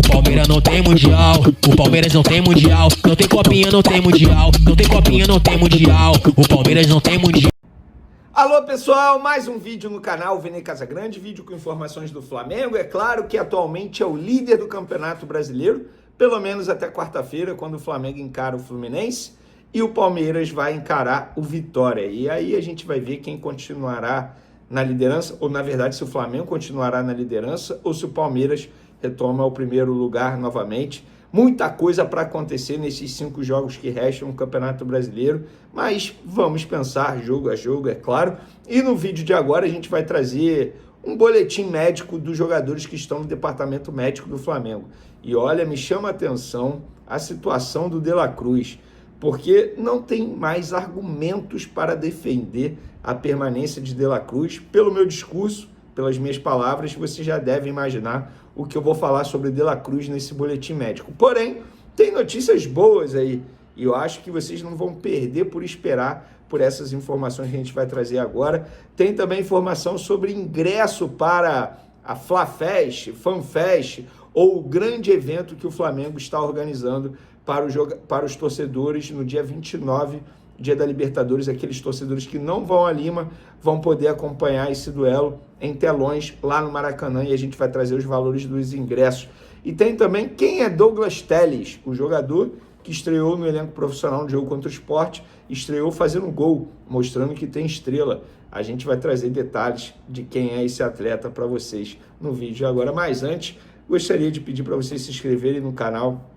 O Palmeiras não tem mundial, o Palmeiras não tem mundial, não tem copinha, não tem mundial, não tem copinha, não tem mundial, o Palmeiras não tem mundial. Alô pessoal, mais um vídeo no canal Vene Casagrande, vídeo com informações do Flamengo. É claro que atualmente é o líder do Campeonato Brasileiro, pelo menos até quarta-feira, quando o Flamengo encara o Fluminense e o Palmeiras vai encarar o Vitória. E aí a gente vai ver quem continuará na liderança, ou na verdade se o Flamengo continuará na liderança ou se o Palmeiras retoma o primeiro lugar novamente. Muita coisa para acontecer nesses 5 jogos que restam no Campeonato Brasileiro, mas vamos pensar jogo a jogo, é claro. E no vídeo de agora a gente vai trazer um boletim médico dos jogadores que estão no departamento médico do Flamengo. E olha, me chama a atenção a situação do De La Cruz, porque não tem mais argumentos para defender a permanência de De La Cruz. Pelo meu discurso, pelas minhas palavras, você já deve imaginar o que eu vou falar sobre De La Cruz nesse boletim médico. Porém, tem notícias boas aí, e eu acho que vocês não vão perder por esperar por essas informações que a gente vai trazer agora. Tem também informação sobre ingresso para a FlaFest, FanFest, ou o grande evento que o Flamengo está organizando para os torcedores no dia 29, dia da Libertadores. Aqueles torcedores que não vão a Lima vão poder acompanhar esse duelo em telões lá no Maracanã, e a gente vai trazer os valores dos ingressos. E tem também quem é Douglas Telles, o jogador que estreou no elenco profissional no jogo contra o Sport, estreou fazendo gol, mostrando que tem estrela. A gente vai trazer detalhes de quem é esse atleta para vocês no vídeo agora. Mas antes, gostaria de pedir para vocês se inscreverem no canal,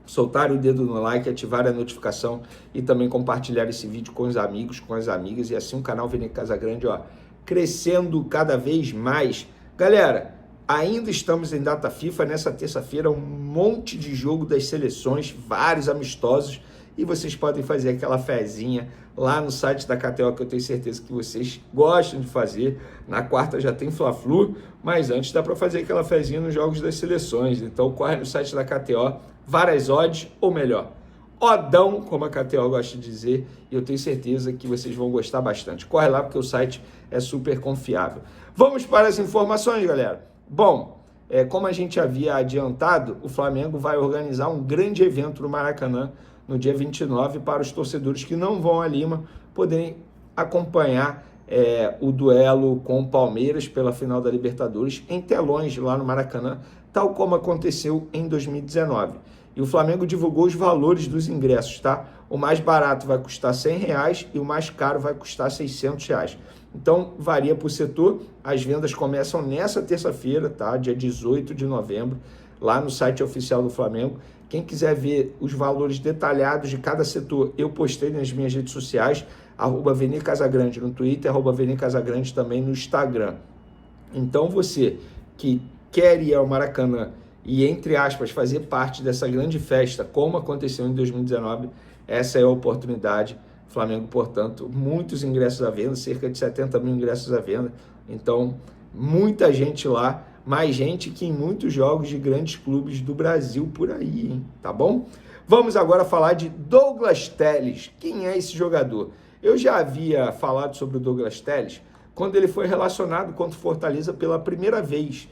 soltar o dedo no like, ativar a notificação e também compartilhar esse vídeo com os amigos, com as amigas, e assim o canal Vene Casagrande, ó, crescendo cada vez mais. Galera, ainda estamos em data FIFA, nessa terça-feira um monte de jogo das seleções, vários amistosos, e vocês podem fazer aquela fezinha lá no site da KTO, que eu tenho certeza que vocês gostam de fazer. Na quarta já tem Fla-Flu, mas antes dá para fazer aquela fezinha nos jogos das seleções. Então corre no site da KTO, várias odds, ou melhor, odão, como a KTO gosta de dizer, e eu tenho certeza que vocês vão gostar bastante. Corre lá porque o site é super confiável. Vamos para as informações, galera. Bom, como a gente havia adiantado, o Flamengo vai organizar um grande evento no Maracanã no dia 29 para os torcedores que não vão a Lima poderem acompanhar o duelo com o Palmeiras pela final da Libertadores em telões lá no Maracanã, tal como aconteceu em 2019. E o Flamengo divulgou os valores dos ingressos, tá? O mais barato vai custar R$100 e o mais caro vai custar R$600. Então, varia por setor. As vendas começam nessa terça-feira, tá? Dia 18 de novembro, lá no site oficial do Flamengo. Quem quiser ver os valores detalhados de cada setor, eu postei nas minhas redes sociais, @Vene Casagrande no Twitter, @Vene Casagrande também no Instagram. Então, você que quer ir ao Maracanã e, entre aspas, fazer parte dessa grande festa, como aconteceu em 2019, essa é a oportunidade. Flamengo, portanto, muitos ingressos à venda, cerca de 70 mil ingressos à venda. Então, muita gente lá, mais gente que em muitos jogos de grandes clubes do Brasil por aí, hein? Tá bom? Vamos agora falar de Douglas Telles. Quem é esse jogador? Eu já havia falado sobre o Douglas Telles quando ele foi relacionado contra o Fortaleza pela primeira vez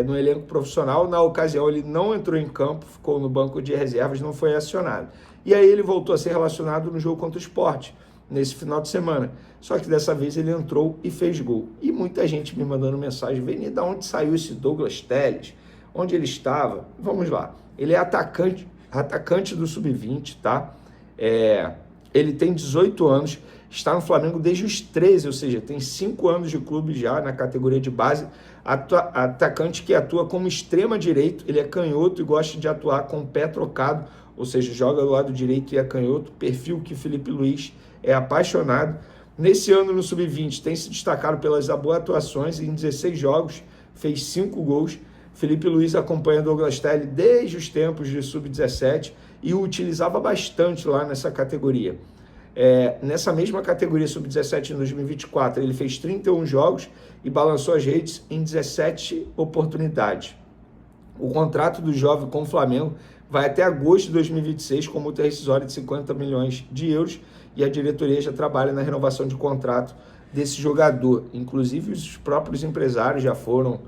no elenco profissional. Na ocasião, ele não entrou em campo, ficou no banco de reservas, não foi acionado. E aí ele voltou a ser relacionado no jogo contra o Sport, nesse final de semana. Só que dessa vez ele entrou e fez gol. E muita gente me mandando mensagem: Vene, de onde saiu esse Douglas Telles? Onde ele estava? Vamos lá. Ele é atacante do Sub-20, tá? Ele tem 18 anos, está no Flamengo desde os 13, ou seja, tem 5 anos de clube já na categoria de base. Atacante que atua como extrema-direito, ele é canhoto e gosta de atuar com o pé trocado, ou seja, joga do lado direito e é canhoto, perfil que Felipe Luiz é apaixonado. Nesse ano no Sub-20 tem se destacado pelas boas atuações, em 16 jogos fez 5 gols. Felipe Luiz acompanha Douglas Telles desde os tempos de Sub-17 e o utilizava bastante lá nessa categoria. Nessa mesma categoria Sub-17 em 2024, ele fez 31 jogos e balançou as redes em 17 oportunidades. O contrato do jovem com o Flamengo vai até agosto de 2026 com multa rescisória de 50 milhões de euros e a diretoria já trabalha na renovação de contrato desse jogador. Inclusive, os próprios empresários já foram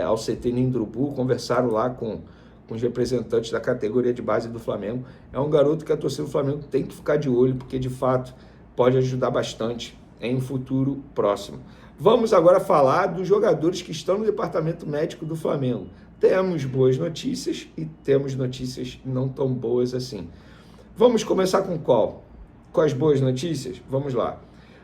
ao CT Nindrubu, conversaram lá com com os representantes da categoria de base do Flamengo. É um garoto que a torcida do Flamengo tem que ficar de olho, porque de fato pode ajudar bastante em um futuro próximo. Vamos agora falar dos jogadores que estão no departamento médico do Flamengo. Temos boas notícias e temos notícias não tão boas assim. Vamos começar com qual? Com as boas notícias? Vamos lá.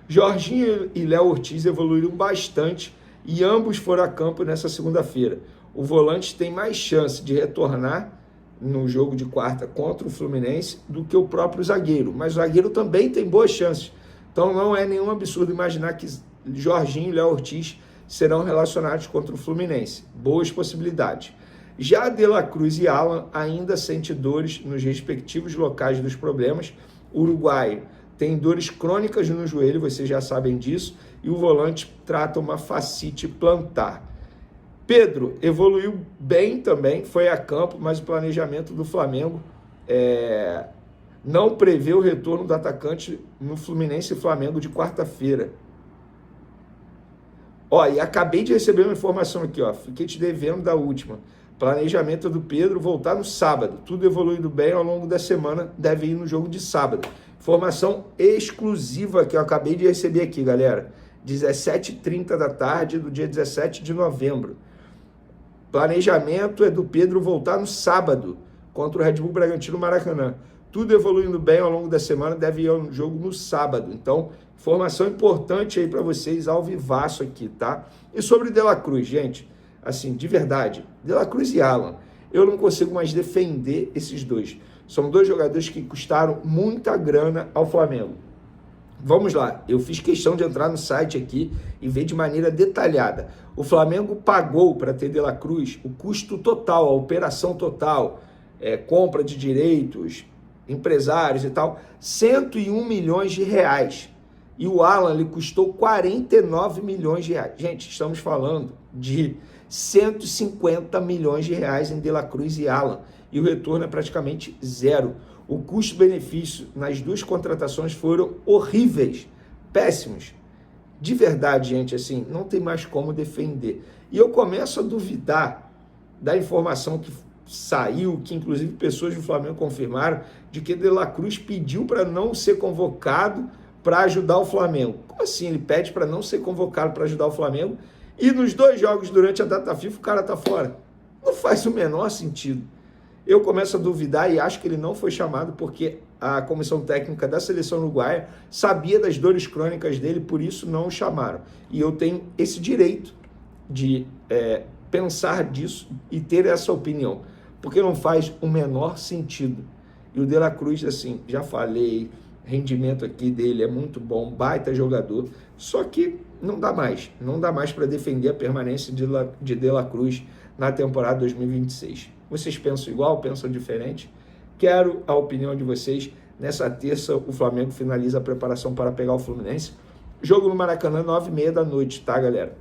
Jorginho e Léo Ortiz evoluíram bastante e ambos foram a campo nessa segunda-feira. O volante tem mais chance de retornar no jogo de quarta contra o Fluminense do que o próprio zagueiro, mas o zagueiro também tem boas chances. Então não é nenhum absurdo imaginar que Jorginho e Léo Ortiz serão relacionados contra o Fluminense. Boas possibilidades. Já De La Cruz e Alan ainda sentem dores nos respectivos locais dos problemas. O uruguaio tem dores crônicas no joelho, vocês já sabem disso, e o volante trata uma fascite plantar. Pedro evoluiu bem também, foi a campo, mas o planejamento do Flamengo não prevê o retorno do atacante no Fluminense e Flamengo de quarta-feira. Ó, e acabei de receber uma informação aqui, ó, fiquei te devendo da última. Planejamento do Pedro voltar no sábado. Tudo evoluindo bem ao longo da semana, deve ir no jogo de sábado. Informação exclusiva que eu acabei de receber aqui, galera. 17h30 da tarde do dia 17 de novembro. Planejamento é do Pedro voltar no sábado contra o Red Bull Bragantino Maracanã. Tudo evoluindo bem ao longo da semana, deve ir ao jogo no sábado. Então, informação importante aí para vocês, ao vivaço aqui, tá? E sobre De La Cruz, gente, assim, de verdade, De La Cruz e Alan, eu não consigo mais defender esses dois. São dois jogadores que custaram muita grana ao Flamengo. Vamos lá, eu fiz questão de entrar no site aqui e ver de maneira detalhada. O Flamengo pagou para ter De La Cruz o custo total, a operação total, compra de direitos, empresários e tal, 101 milhões de reais. E o Alan lhe custou 49 milhões de reais. Gente, estamos falando de 150 milhões de reais em De La Cruz e Alan. E o retorno é praticamente zero. O custo-benefício nas duas contratações foram horríveis, péssimos. De verdade, gente, assim, não tem mais como defender. E eu começo a duvidar da informação que saiu, que inclusive pessoas do Flamengo confirmaram, de que De La Cruz pediu para não ser convocado para ajudar o Flamengo. Como assim? Ele pede para não ser convocado para ajudar o Flamengo e nos dois jogos durante a data FIFA o cara tá fora? Não faz o menor sentido. Eu começo a duvidar e acho que ele não foi chamado porque a comissão técnica da seleção uruguaia sabia das dores crônicas dele, por isso não o chamaram. E eu tenho esse direito de pensar disso e ter essa opinião, porque não faz o menor sentido. E o De La Cruz, assim, já falei, rendimento aqui dele é muito bom, baita jogador, só que não dá mais para defender a permanência de De La Cruz na temporada 2026. Vocês pensam igual, pensam diferente? Quero a opinião de vocês. Nessa terça, o Flamengo finaliza a preparação para pegar o Fluminense. Jogo no Maracanã, 9h30 da noite, tá, galera?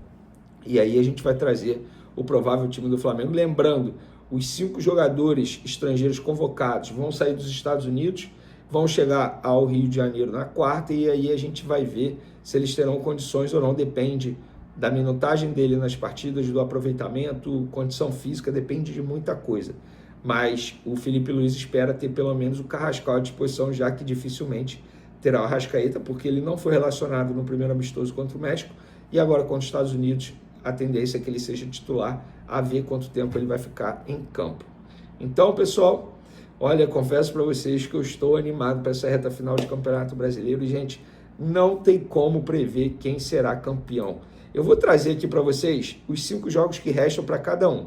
E aí a gente vai trazer o provável time do Flamengo. Lembrando, os 5 jogadores estrangeiros convocados vão sair dos Estados Unidos, vão chegar ao Rio de Janeiro na quarta, e aí a gente vai ver se eles terão condições ou não. Depende da minutagem dele nas partidas, do aproveitamento, condição física, depende de muita coisa. Mas o Felipe Luiz espera ter pelo menos o Carrascal à disposição, já que dificilmente terá o Arrascaeta, porque ele não foi relacionado no primeiro amistoso contra o México, e agora contra os Estados Unidos a tendência é que ele seja titular, a ver quanto tempo ele vai ficar em campo. Então, pessoal, olha, confesso para vocês que eu estou animado para essa reta final de Campeonato Brasileiro, e, gente, não tem como prever quem será campeão. Eu vou trazer aqui para vocês os 5 jogos que restam para cada um.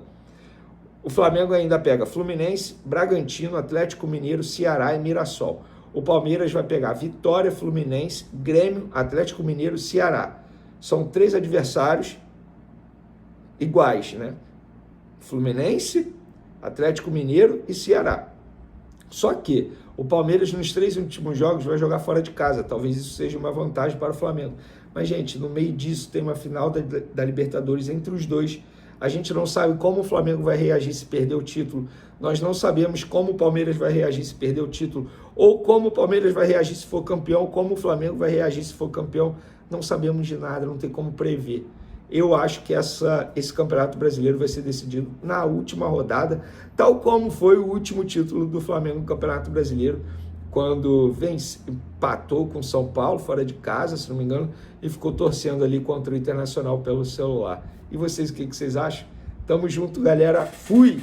O Flamengo ainda pega Fluminense, Bragantino, Atlético Mineiro, Ceará e Mirassol. O Palmeiras vai pegar Vitória, Fluminense, Grêmio, Atlético Mineiro, Ceará. São 3 adversários iguais, né? Fluminense, Atlético Mineiro e Ceará. Só que o Palmeiras nos 3 últimos jogos vai jogar fora de casa. Talvez isso seja uma vantagem para o Flamengo. Mas, gente, no meio disso tem uma final da Libertadores entre os dois. A gente não sabe como o Flamengo vai reagir se perder o título. Nós não sabemos como o Palmeiras vai reagir se perder o título. Ou como o Palmeiras vai reagir se for campeão. Como o Flamengo vai reagir se for campeão. Não sabemos de nada, não tem como prever. eu acho que esse Campeonato Brasileiro vai ser decidido na última rodada, tal como foi o último título do Flamengo no Campeonato Brasileiro, quando empatou com São Paulo, fora de casa, se não me engano, e ficou torcendo ali contra o Internacional pelo celular. E vocês, o que vocês acham? Tamo junto, galera. Fui!